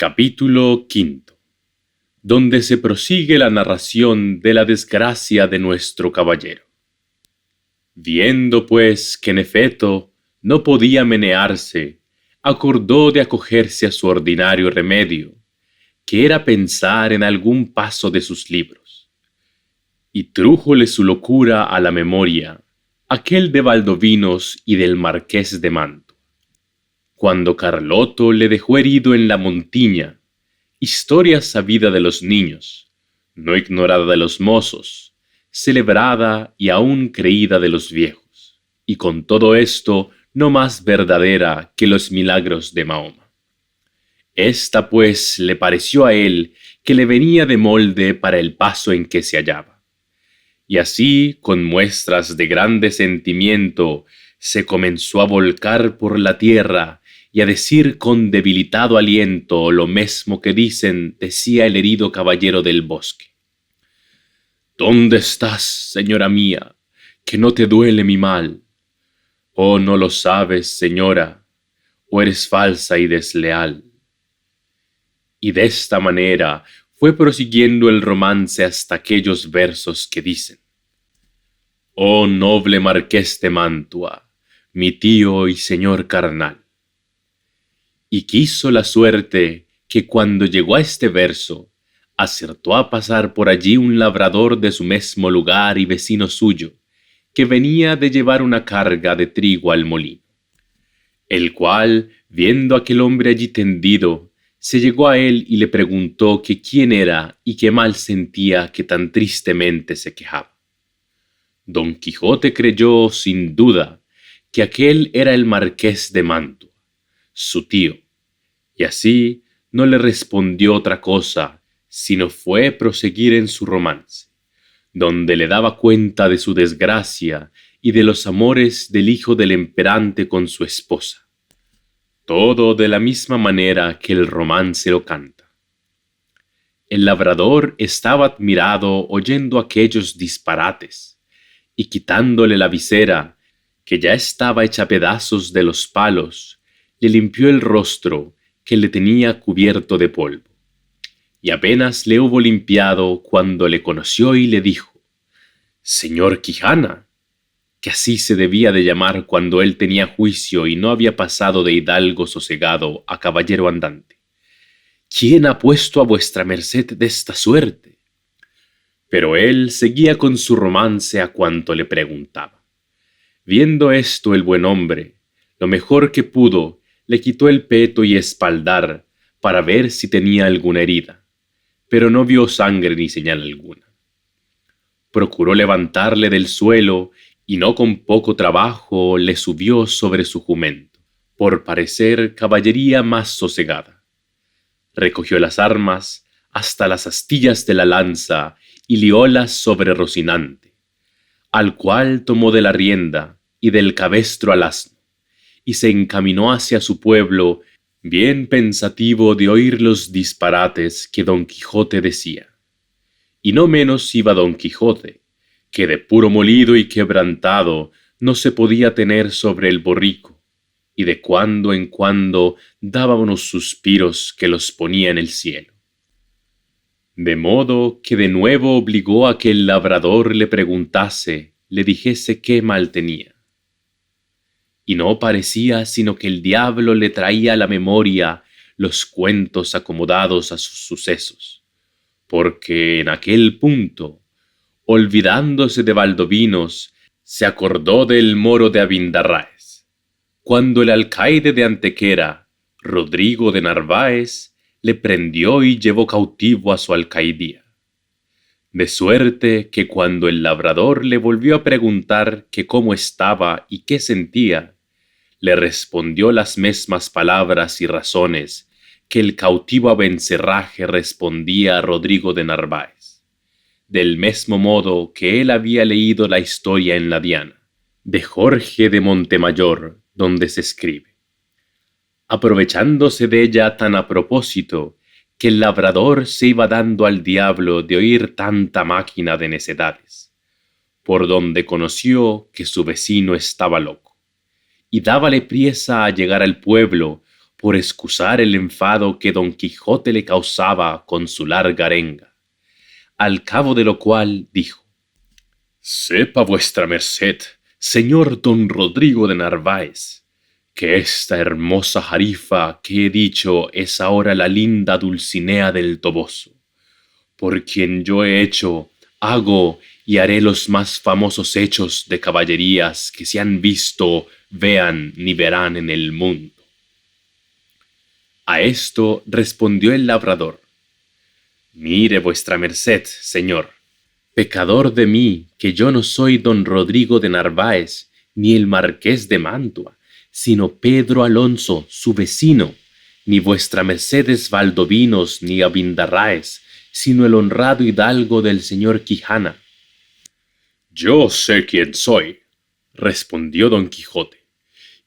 Capítulo quinto, donde se prosigue la narración de la desgracia de nuestro caballero. Viendo pues que en efecto no podía menearse, acordó de acogerse a su ordinario remedio, que era pensar en algún paso de sus libros. Y trújole su locura a la memoria, aquel de Valdovinos y del Marqués de Mantua, cuando Carloto le dejó herido en la montiña, historia sabida de los niños, no ignorada de los mozos, celebrada y aún creída de los viejos, y con todo esto no más verdadera que los milagros de Mahoma. Esta pues le pareció a él que le venía de molde para el paso en que se hallaba. Y así, con muestras de grande sentimiento, se comenzó a volcar por la tierra y a decir con debilitado aliento lo mesmo que decía el herido caballero del bosque. ¿Dónde estás, señora mía, que no te duele mi mal? ¿O no lo sabes, señora, o eres falsa y desleal? Y de esta manera fue prosiguiendo el romance hasta aquellos versos que dicen: Oh noble Marqués de Mantua, mi tío y señor carnal. Y quiso la suerte que cuando llegó a este verso, acertó a pasar por allí un labrador de su mesmo lugar y vecino suyo, que venía de llevar una carga de trigo al molino, el cual, viendo a aquel hombre allí tendido, se llegó a él y le preguntó que quién era y qué mal sentía que tan tristemente se quejaba. Don Quijote creyó, sin duda, que aquel era el Marqués de Mantua, su tío, y así no le respondió otra cosa, sino fue proseguir en su romance, donde le daba cuenta de su desgracia y de los amores del hijo del emperante con su esposa, todo de la misma manera que el romance lo canta. El labrador estaba admirado oyendo aquellos disparates, y quitándole la visera, que ya estaba hecha pedazos de los palos, le limpió el rostro, que le tenía cubierto de polvo. Y apenas le hubo limpiado cuando le conoció y le dijo: Señor Quijana, que así se debía de llamar cuando él tenía juicio y no había pasado de hidalgo sosegado a caballero andante, ¿quién ha puesto a vuestra merced de esta suerte? Pero él seguía con su romance a cuanto le preguntaba. Viendo esto el buen hombre, lo mejor que pudo, le quitó el peto y espaldar para ver si tenía alguna herida, pero no vio sangre ni señal alguna. Procuró levantarle del suelo y no con poco trabajo le subió sobre su jumento, por parecer caballería más sosegada. Recogió las armas hasta las astillas de la lanza y liólas sobre Rocinante, al cual tomó de la rienda y del cabestro al asno, y se encaminó hacia su pueblo, bien pensativo de oír los disparates que Don Quijote decía. Y no menos iba Don Quijote, que de puro molido y quebrantado no se podía tener sobre el borrico, y de cuando en cuando daba unos suspiros que los ponía en el cielo. De modo que de nuevo obligó a que el labrador le preguntase, le dijese qué mal tenía. Y no parecía sino que el diablo le traía a la memoria los cuentos acomodados a sus sucesos, porque en aquel punto, olvidándose de Valdovinos, se acordó del moro de Abindarráez, cuando el alcaide de Antequera, Rodrigo de Narváez, le prendió y llevó cautivo a su alcaidía. De suerte que cuando el labrador le volvió a preguntar que cómo estaba y qué sentía, le respondió las mesmas palabras y razones que el cautivo Abencerraje respondía a Rodrigo de Narváez, del mismo modo que él había leído la historia en la Diana, de Jorge de Montemayor, donde se escribe, aprovechándose de ella tan a propósito, que el labrador se iba dando al diablo de oír tanta máquina de necedades, por donde conoció que su vecino estaba loco, y dábale priesa a llegar al pueblo, por excusar el enfado que Don Quijote le causaba con su larga arenga. Al cabo de lo cual dijo: «Sepa vuestra merced, señor don Rodrigo de Narváez, que esta hermosa jarifa que he dicho es ahora la linda Dulcinea del Toboso, por quien yo he hecho, hago y haré los más famosos hechos de caballerías que se han visto, vean ni verán en el mundo». A esto respondió el labrador: «Mire vuestra merced, señor, pecador de mí, que yo no soy don Rodrigo de Narváez, ni el marqués de Mantua, sino Pedro Alonso, su vecino, ni vuestra mercedes Valdovinos ni Abindarráez, sino el honrado hidalgo del señor Quijana». «Yo sé quién soy», respondió don Quijote,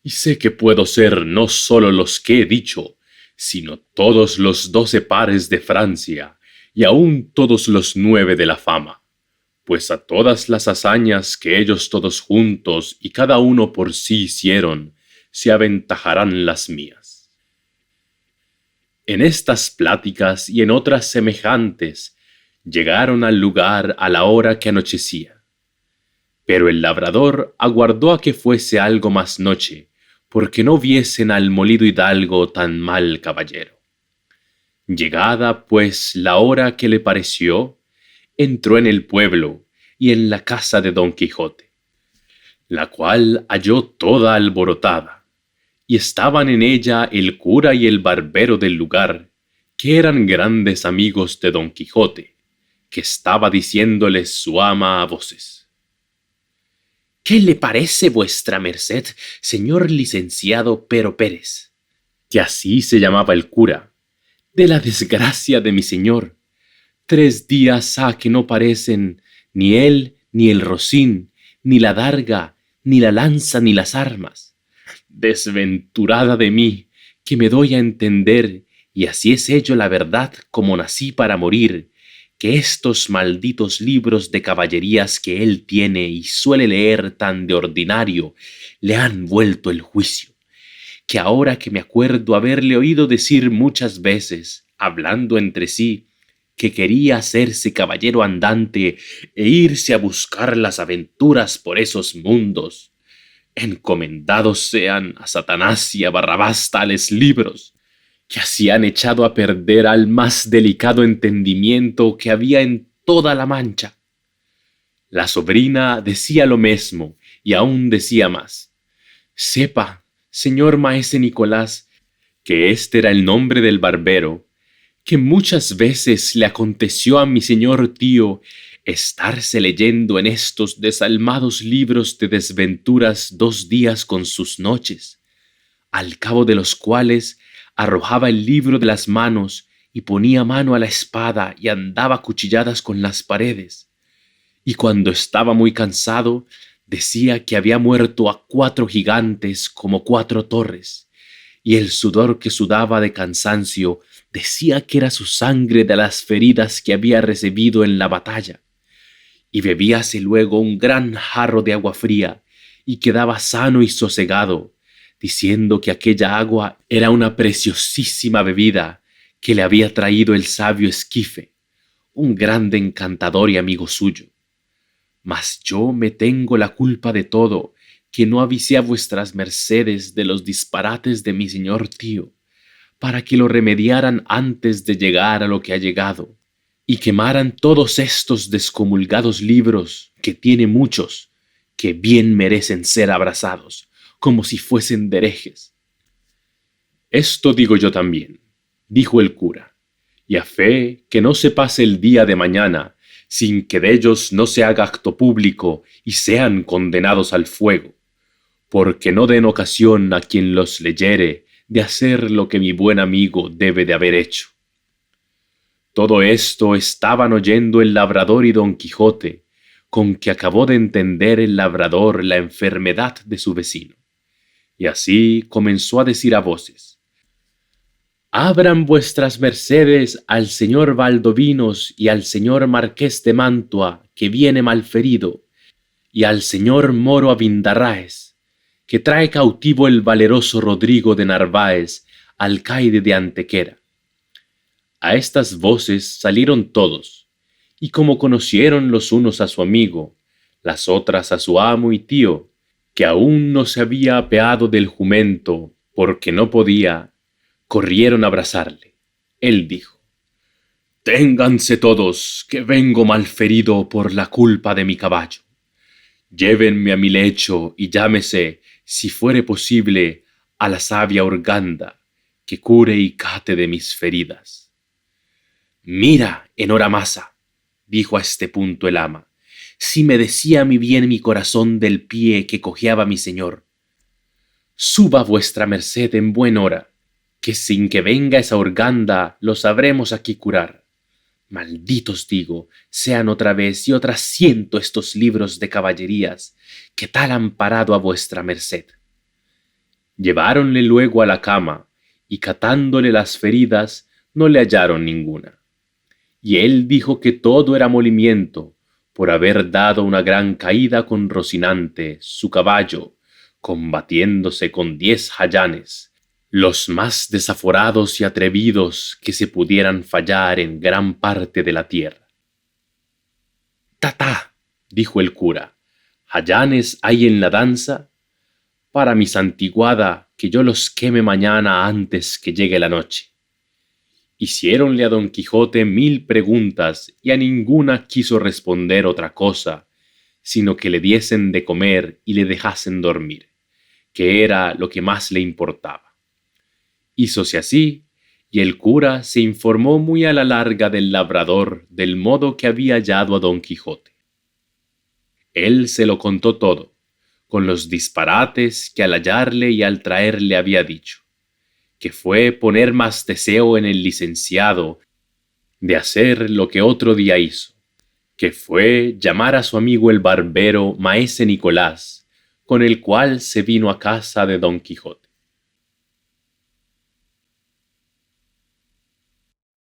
«y sé que puedo ser no sólo los que he dicho, sino todos los 12 pares de Francia, y aun todos los 9 de la fama, pues a todas las hazañas que ellos todos juntos y cada uno por sí hicieron, se aventajarán las mías». En estas pláticas y en otras semejantes, llegaron al lugar a la hora que anochecía. Pero el labrador aguardó a que fuese algo más noche, porque no viesen al molido hidalgo tan mal caballero. Llegada, pues, la hora que le pareció, entró en el pueblo y en la casa de don Quijote, la cual halló toda alborotada, y estaban en ella el cura y el barbero del lugar, que eran grandes amigos de don Quijote, que estaba diciéndoles su ama a voces: «¿Qué le parece vuestra merced, señor licenciado Pero Pérez?», que así se llamaba el cura, «de la desgracia de mi señor? 3 días ha que no parecen ni él, ni el rocín, ni la darga, ni la lanza, ni las armas. Desventurada de mí, que me doy a entender, y así es ello la verdad como nací para morir, que estos malditos libros de caballerías que él tiene y suele leer tan de ordinario le han vuelto el juicio, que ahora que me acuerdo haberle oído decir muchas veces, hablando entre sí, que quería hacerse caballero andante e irse a buscar las aventuras por esos mundos, encomendados sean a Satanás y a Barrabás tales libros, que así han echado a perder al más delicado entendimiento que había en toda la Mancha». La sobrina decía lo mismo y aún decía más: «Sepa, señor maese Nicolás, que este era el nombre del barbero, que muchas veces le aconteció a mi señor tío estarse leyendo en estos desalmados libros de desventuras 2 días con sus noches, al cabo de los cuales arrojaba el libro de las manos y ponía mano a la espada y andaba a cuchilladas con las paredes, y cuando estaba muy cansado decía que había muerto a 4 gigantes como 4 torres, y el sudor que sudaba de cansancio decía que era su sangre de las feridas que había recibido en la batalla, y bebíase luego un gran jarro de agua fría y quedaba sano y sosegado, diciendo que aquella agua era una preciosísima bebida que le había traído el sabio Esquife, un grande encantador y amigo suyo. Mas yo me tengo la culpa de todo, que no avisé a vuestras mercedes de los disparates de mi señor tío, para que lo remediaran antes de llegar a lo que ha llegado, y quemaran todos estos descomulgados libros, que tiene muchos, que bien merecen ser abrasados, como si fuesen de herejes». «Esto digo yo también», dijo el cura, «y a fe que no se pase el día de mañana sin que de ellos no se haga acto público y sean condenados al fuego, porque no den ocasión a quien los leyere de hacer lo que mi buen amigo debe de haber hecho». Todo esto estaban oyendo el labrador y don Quijote, con que acabó de entender el labrador la enfermedad de su vecino, y así comenzó a decir a voces: «Abran vuestras mercedes al señor Valdovinos y al señor marqués de Mantua, que viene malferido, y al señor moro Abindarráez, que trae cautivo el valeroso Rodrigo de Narváez, alcaide de Antequera. A estas voces salieron todos, y como conocieron los unos a su amigo, las otras a su amo y tío, que aún no se había apeado del jumento porque no podía, corrieron a abrazarle. Él dijo: «Ténganse todos, que vengo malferido por la culpa de mi caballo. Llévenme a mi lecho y llámese, si fuere posible, a la sabia Urganda, que cure y cate de mis feridas». «Mira, Enhoramasa», dijo a este punto el ama, «si me decía mi bien mi corazón del pie que cojeaba mi señor. Suba vuestra merced en buen hora, que sin que venga esa Urganda lo sabremos aquí curar. Malditos digo, sean otra vez y otras 100 estos libros de caballerías que tal han parado a vuestra merced». Lleváronle luego a la cama, y catándole las feridas no le hallaron ninguna. Y él dijo que todo era molimiento, por haber dado una gran caída con Rocinante, su caballo, combatiéndose con 10 jayanes, los más desaforados y atrevidos que se pudieran fallar en gran parte de la tierra. «Tatá», dijo el cura, «jayanes hay en la danza. Para mi santiguada, que yo los queme mañana antes que llegue la noche». Hiciéronle a Don Quijote 1000 preguntas y a ninguna quiso responder otra cosa, sino que le diesen de comer y le dejasen dormir, que era lo que más le importaba. Hízose así, y el cura se informó muy a la larga del labrador del modo que había hallado a Don Quijote. Él se lo contó todo, con los disparates que al hallarle y al traerle había dicho, que fue poner más deseo en el licenciado de hacer lo que otro día hizo, que fue llamar a su amigo el barbero maese Nicolás, con el cual se vino a casa de Don Quijote.